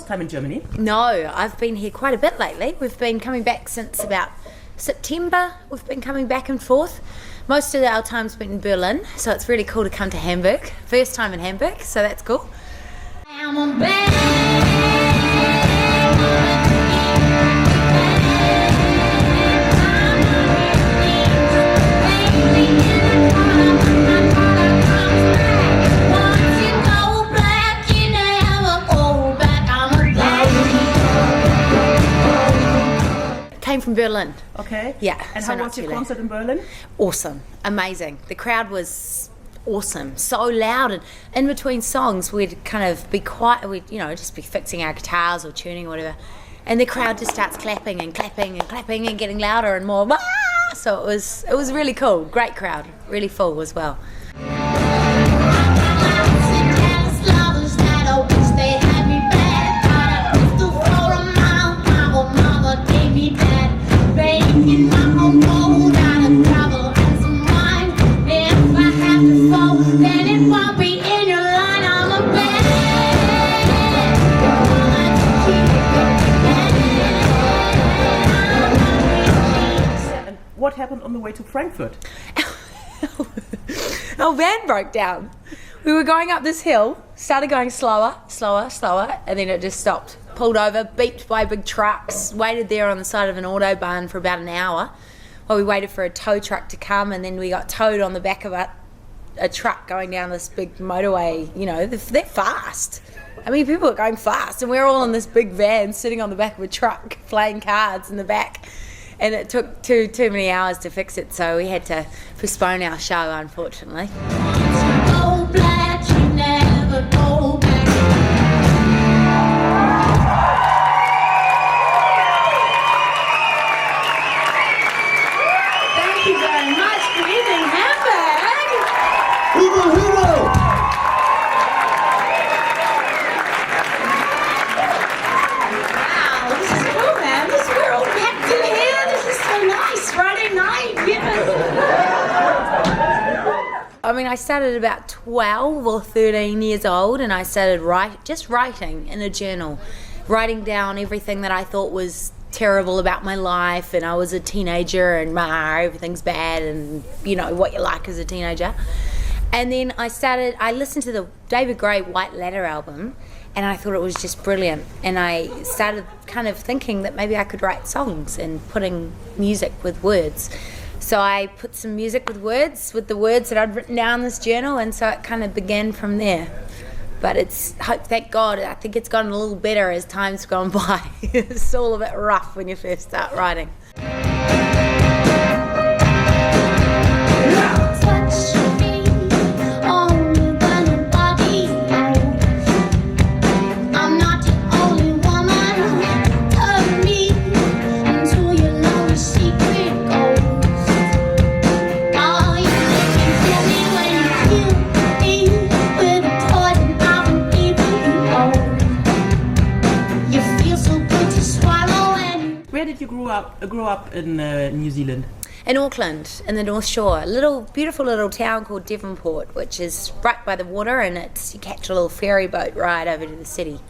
Time in Germany? No, I've been here quite a bit lately. We've been coming back since about September. We've been coming back and forth. Most of our time's been in Berlin, so it's really cool to come to Hamburg. First time in Hamburg, so that's cool. Came from Berlin. Okay. Yeah. And so how was your concert in Berlin? Awesome. Amazing. The crowd was awesome. So loud, and in between songs we'd kind of be quiet, we'd, just be fixing our guitars or tuning or whatever. And the crowd just starts clapping and clapping and clapping and getting louder and more. So it was really cool. Great crowd. Really full as well. What happened on the way to Frankfurt? Our van broke down. We were going up this hill, started going slower, and then it just stopped. Pulled over, beeped by big trucks, waited there on the side of an autobahn for about an hour while we waited for a tow truck to come, and then we got towed on the back of a truck going down this big motorway. They're fast. I mean, people are going fast, and we're all in this big van sitting on the back of a truck playing cards in the back. And it took too many hours to fix it, so we had to postpone our show, unfortunately. Go black, you never go back. Thank you very much. Good evening, Hamburg. Hero. Wow, this is cool, man. We're all packed in here. So nice, Friday night, yes. I mean, I started about 12 or 13 years old, and I started writing in a journal, writing down everything that I thought was terrible about my life, and I was a teenager, and everything's bad, and what you like as a teenager. And then I listened to the David Gray White Ladder album, and I thought it was just brilliant. And I started kind of thinking that maybe I could write songs and putting music with words. So I put some music with the words that I'd written down in this journal, and so it kind of began from there. But thank God, I think it's gotten a little better as time's gone by. It's all a bit rough when you first start writing. Where did you grow up in New Zealand? In Auckland, in the North Shore, a beautiful little town called Devonport, which is right by the water, and you catch a little ferry boat ride over to the city.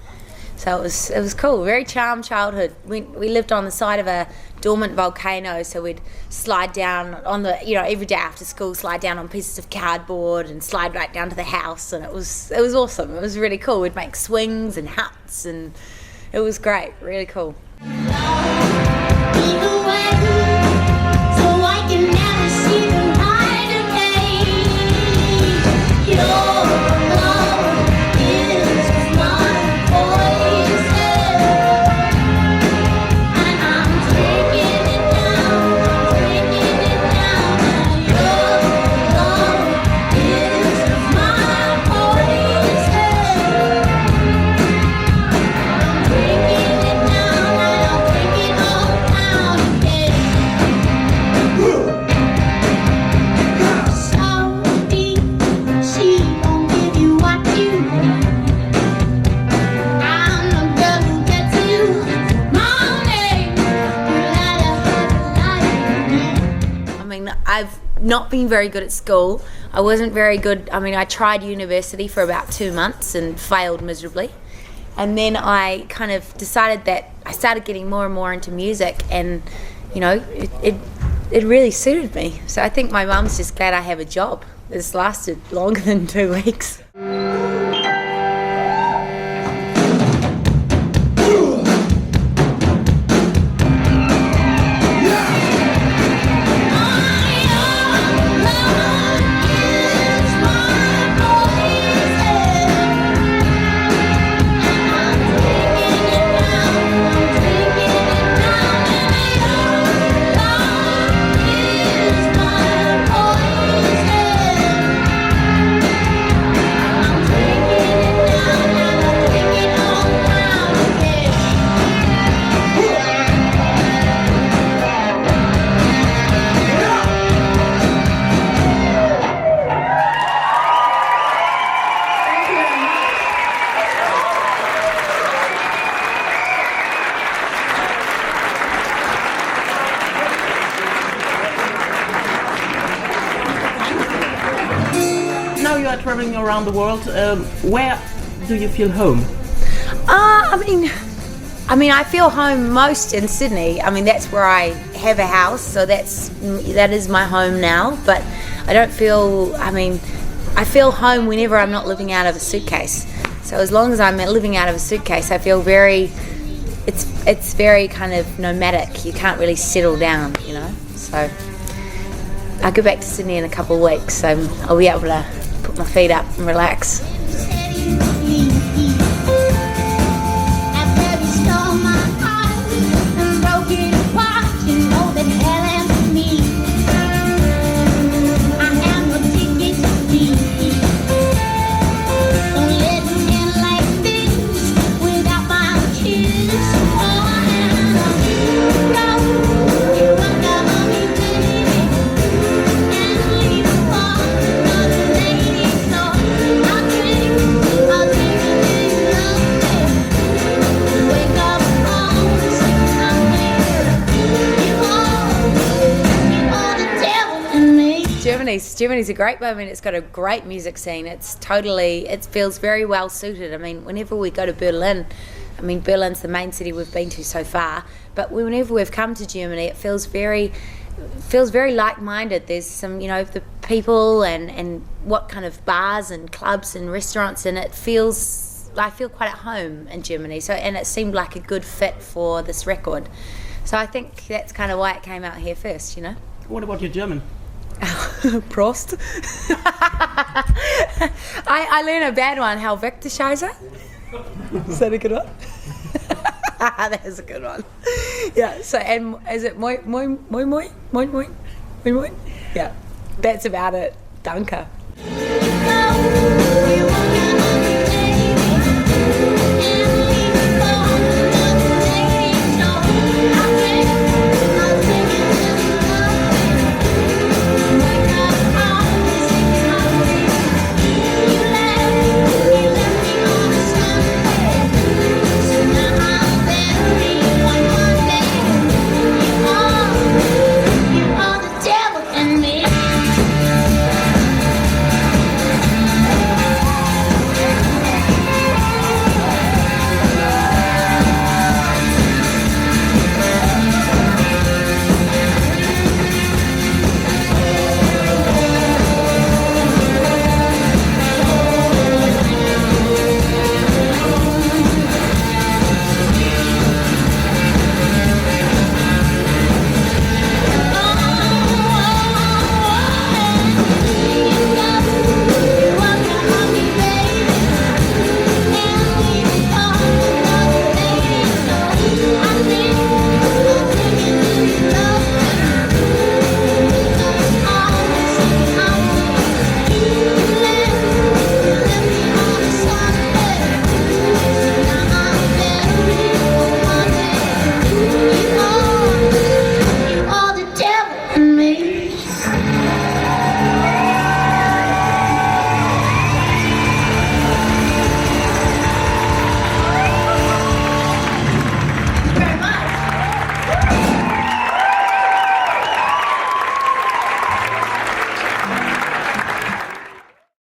So it was cool, very charmed childhood. We lived on the side of a dormant volcano, so we'd slide down on every day after school, slide down on pieces of cardboard and slide right down to the house, and it was awesome. It was really cool. We'd make swings and huts, and it was great, really cool. I've not been very good at school. I wasn't very good. I mean, I tried university for about 2 months and failed miserably. And then I kind of decided that I started getting more and more into music, and you know, it really suited me. So I think my mum's just glad I have a job. It's lasted longer than 2 weeks. Now you are traveling around the world. Where do you feel home? I mean, I feel home most in Sydney. I mean, that's where I have a house, so that is my home now. But I don't feel. I mean, I feel home whenever I'm not living out of a suitcase. So as long as I'm living out of a suitcase, I feel very. It's very kind of nomadic. You can't really settle down, you know. So I go back to Sydney in a couple of weeks, so I'll be able to put my feet up and relax. Germany's a great moment. It's got a great music scene. It feels very well suited. I mean, whenever we go to Berlin, I mean, Berlin's the main city we've been to so far, but whenever we've come to Germany, it feels very like-minded. There's some, you know, the people and what kind of bars and clubs and restaurants, and I feel quite at home in Germany. So, and it seemed like a good fit for this record. So I think that's kind of why it came out here first, you know. What about your German? Prost. I learned a bad one. How Victor Scheiße. Is that a good one? That is a good one. Yeah. So, and is it moi? Yeah. That's about it. Danke.